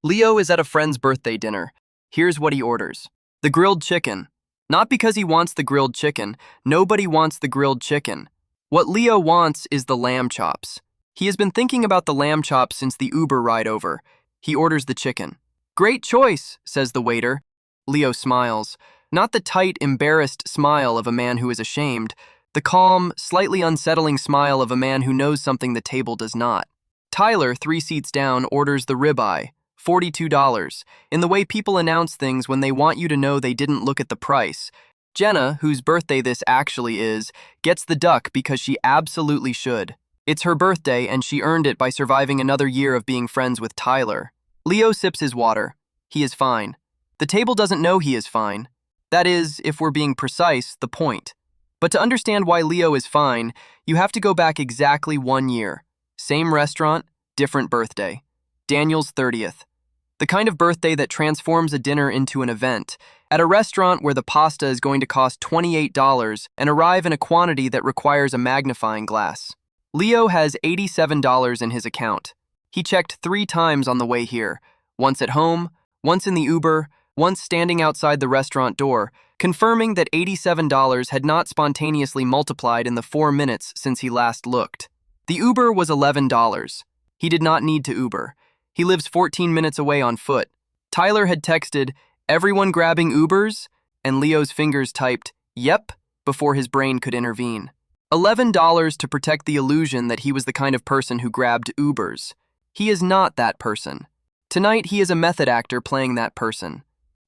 Leo is at a friend's birthday dinner. Here's what he orders. The grilled chicken. Not because he wants the grilled chicken. Nobody wants the grilled chicken. What Leo wants is the lamb chops. He has been thinking about the lamb chops since the Uber ride over. He orders the chicken. Great choice, says the waiter. Leo smiles. Not the tight, embarrassed smile of a man who is ashamed. The calm, slightly unsettling smile of a man who knows something the table does not. Tyler, 3 seats down, orders the ribeye. $42, in the way people announce things when they want you to know they didn't look at the price. Jenna, whose birthday this actually is, gets the duck because she absolutely should. It's her birthday and she earned it by surviving another year of being friends with Tyler. Leo sips his water. He is fine. The table doesn't know he is fine. That is, if we're being precise, the point. But to understand why Leo is fine, you have to go back exactly 1 year. Same restaurant, different birthday. Daniel's 30th. The kind of birthday that transforms a dinner into an event, at a restaurant where the pasta is going to cost $28 and arrive in a quantity that requires a magnifying glass. Leo has $87 in his account. He checked 3 times on the way here, once at home, once in the Uber, once standing outside the restaurant door, confirming that $87 had not spontaneously multiplied in the 4 minutes since he last looked. The Uber was $11. He did not need to Uber. He lives 14 minutes away on foot. Tyler had texted, "Everyone grabbing Ubers?" and Leo's fingers typed, "Yep," before his brain could intervene. $11 to protect the illusion that he was the kind of person who grabbed Ubers. He is not that person. Tonight, he is a method actor playing that person.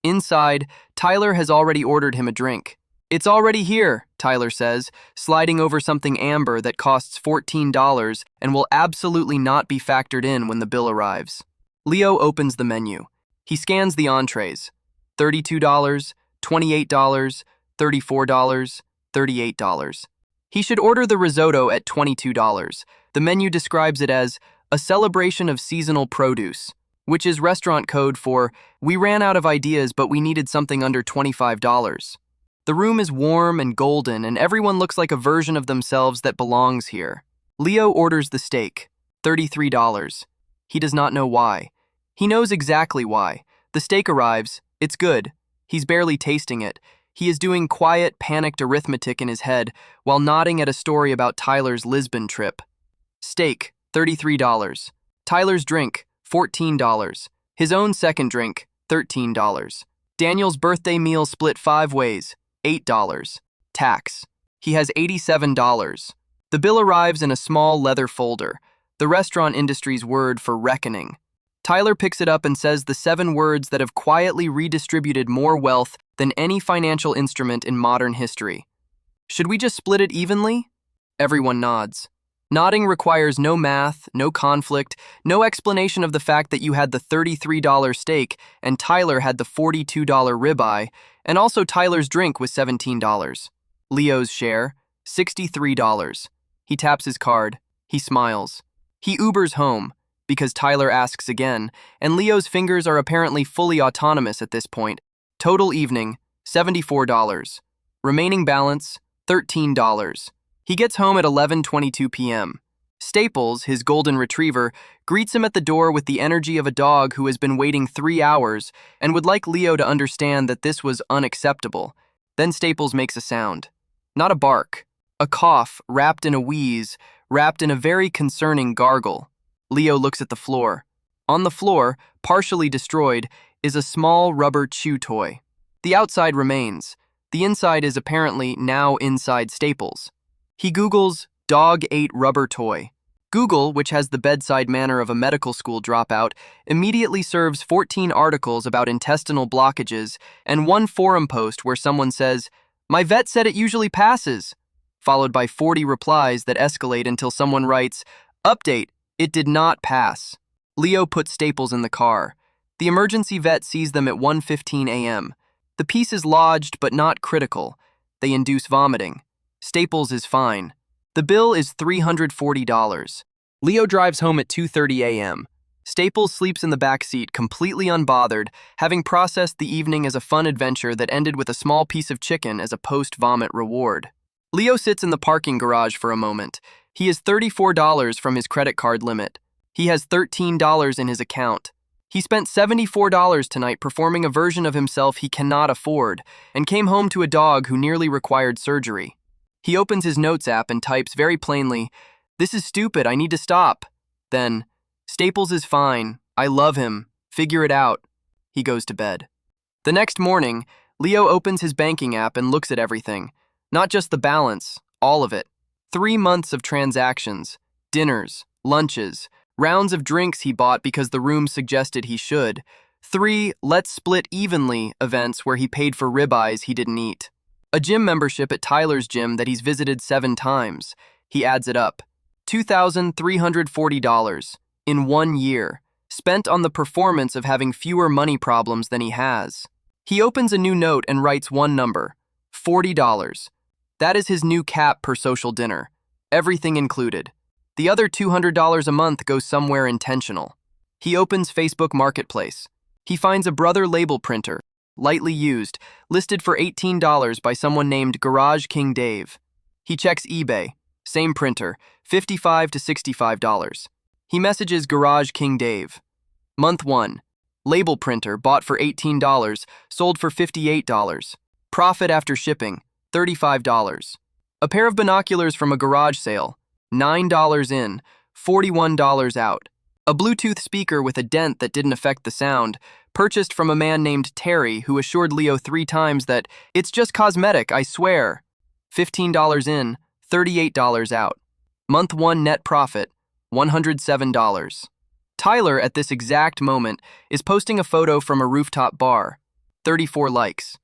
Inside, Tyler has already ordered him a drink. "It's already here," Tyler says, sliding over something amber that costs $14 and will absolutely not be factored in when the bill arrives. Leo opens the menu. He scans the entrees. $32, $28, $34, $38. He should order the risotto at $22. The menu describes it as a celebration of seasonal produce, which is restaurant code for, "We ran out of ideas but we needed something under $25. The room is warm and golden, and everyone looks like a version of themselves that belongs here. Leo orders the steak, $33. He does not know why. He knows exactly why. The steak arrives. It's good. He's barely tasting it. He is doing quiet, panicked arithmetic in his head while nodding at a story about Tyler's Lisbon trip. Steak, $33. Tyler's drink, $14. His own second drink, $13. Daniel's birthday meal split 5 ways. $8. Tax. He has $87. The bill arrives in a small leather folder, the restaurant industry's word for reckoning. Tyler picks it up and says the 7 words that have quietly redistributed more wealth than any financial instrument in modern history. "Should we just split it evenly?" Everyone nods. Nodding requires no math, no conflict, no explanation of the fact that you had the $33 steak and Tyler had the $42 ribeye, and also Tyler's drink was $17. Leo's share, $63. He taps his card. He smiles. He Ubers home, because Tyler asks again, and Leo's fingers are apparently fully autonomous at this point. Total evening, $74. Remaining balance, $13. He gets home at 11:22 p.m. Staples, his golden retriever, greets him at the door with the energy of a dog who has been waiting 3 hours and would like Leo to understand that this was unacceptable. Then Staples makes a sound. Not a bark. A cough, wrapped in a wheeze, wrapped in a very concerning gargle. Leo looks at the floor. On the floor, partially destroyed, is a small rubber chew toy. The outside remains. The inside is apparently now inside Staples. He Googles, "dog ate rubber toy." Google, which has the bedside manner of a medical school dropout, immediately serves 14 articles about intestinal blockages and 1 forum post where someone says, "My vet said it usually passes," followed by 40 replies that escalate until someone writes, "Update, it did not pass." Leo puts Staples in the car. The emergency vet sees them at 1:15 a.m. The piece is lodged but not critical. They induce vomiting. Staples is fine. The bill is $340. Leo drives home at 2:30 a.m. Staples sleeps in the back seat, completely unbothered, having processed the evening as a fun adventure that ended with a small piece of chicken as a post-vomit reward. Leo sits in the parking garage for a moment. He is $34 from his credit card limit. He has $13 in his account. He spent $74 tonight performing a version of himself he cannot afford and came home to a dog who nearly required surgery. He opens his notes app and types very plainly, "This is stupid, I need to stop." Then, "Staples is fine, I love him, figure it out." He goes to bed. The next morning, Leo opens his banking app and looks at everything. Not just the balance, all of it. 3 months of transactions, dinners, lunches, rounds of drinks he bought because the room suggested he should. 3 let's split evenly events where he paid for ribeyes he didn't eat. A gym membership at Tyler's gym that he's visited 7 times. He adds it up. $2,340 in 1 year, spent on the performance of having fewer money problems than he has. He opens a new note and writes one number, $40. That is his new cap per social dinner, everything included. The other $200 a month goes somewhere intentional. He opens Facebook Marketplace. He finds a Brother label printer, lightly used, listed for $18 by someone named Garage King Dave. He checks eBay, same printer, $55 to $65. He messages Garage King Dave. Month 1, label printer bought for $18, sold for $58. Profit after shipping, $35. A pair of binoculars from a garage sale, $9 in, $41 out. A Bluetooth speaker with a dent that didn't affect the sound, purchased from a man named Terry who assured Leo 3 times that, "It's just cosmetic, I swear." $15 in, $38 out. Month 1 net profit, $107. Tyler, at this exact moment, is posting a photo from a rooftop bar. 34 likes.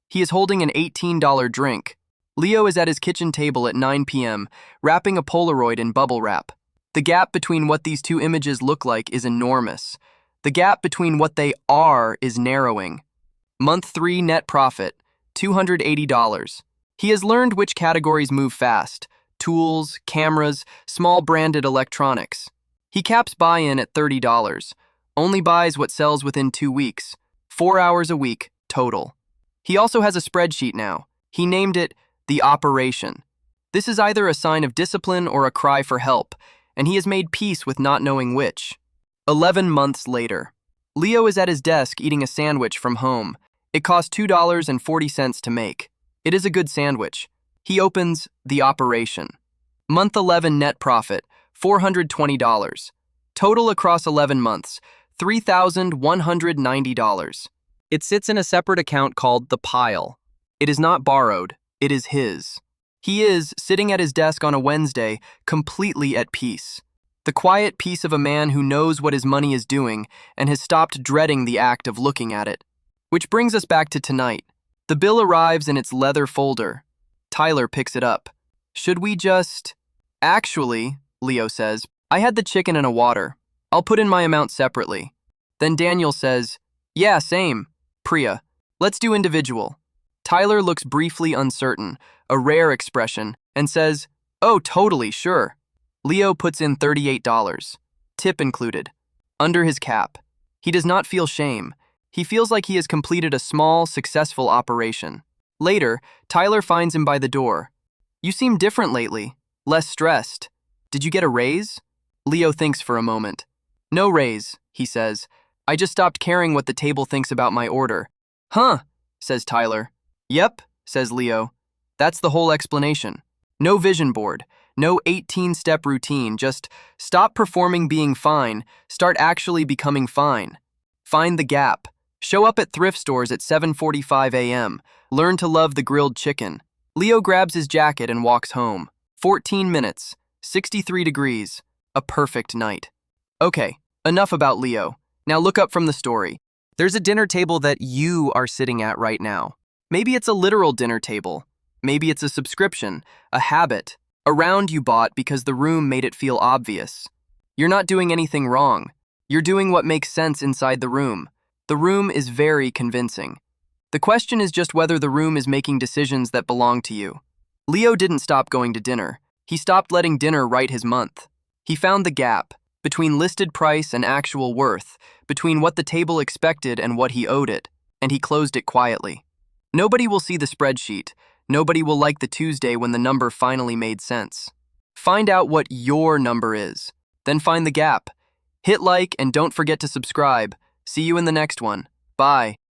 He is holding an $18 drink. Leo is at his kitchen table at 9 p.m., wrapping a Polaroid in bubble wrap. The gap between what these 2 images look like is enormous. The gap between what they are is narrowing. Month 3 net profit, $280. He has learned which categories move fast: tools, cameras, small branded electronics. He caps buy-in at $30, only buys what sells within 2 weeks, 4 hours a week, total. He also has a spreadsheet now. He named it the operation. This is either a sign of discipline or a cry for help, and he has made peace with not knowing which. 11 months later. Leo is at his desk eating a sandwich from home. It costs $2.40 to make. It is a good sandwich. He opens the operation. Month 11 net profit, $420. Total across 11 months, $3,190. It sits in a separate account called the pile. It is not borrowed. It is his. He is, sitting at his desk on a Wednesday, completely at peace. The quiet peace of a man who knows what his money is doing and has stopped dreading the act of looking at it. Which brings us back to tonight. The bill arrives in its leather folder. Tyler picks it up. "Should we just—" "Actually," Leo says, "I had the chicken and a water. I'll put in my amount separately." Then Daniel says, "Yeah, same. Priya, let's do individual." Tyler looks briefly uncertain, a rare expression, and says, "Oh, totally, sure." Leo puts in $38, tip included, under his cap. He does not feel shame. He feels like he has completed a small, successful operation. Later, Tyler finds him by the door. "You seem different lately, less stressed. Did you get a raise?" Leo thinks for a moment. "No raise," he says. "I just stopped caring what the table thinks about my order." "Huh," says Tyler. "Yep," says Leo. "That's the whole explanation. No vision board, no 18-step routine, just stop performing being fine, start actually becoming fine. Find the gap. Show up at thrift stores at 7:45 a.m. Learn to love the grilled chicken." Leo grabs his jacket and walks home. 14 minutes, 63 degrees, a perfect night. Okay, enough about Leo. Now look up from the story. There's a dinner table that you are sitting at right now. Maybe it's a literal dinner table. Maybe it's a subscription, a habit, a round you bought because the room made it feel obvious. You're not doing anything wrong. You're doing what makes sense inside the room. The room is very convincing. The question is just whether the room is making decisions that belong to you. Leo didn't stop going to dinner. He stopped letting dinner write his month. He found the gap between listed price and actual worth, between what the table expected and what he owed it, and he closed it quietly. Nobody will see the spreadsheet. Nobody will like the Tuesday when the number finally made sense. Find out what your number is. Then find the gap. Hit like and don't forget to subscribe. See you in the next one. Bye.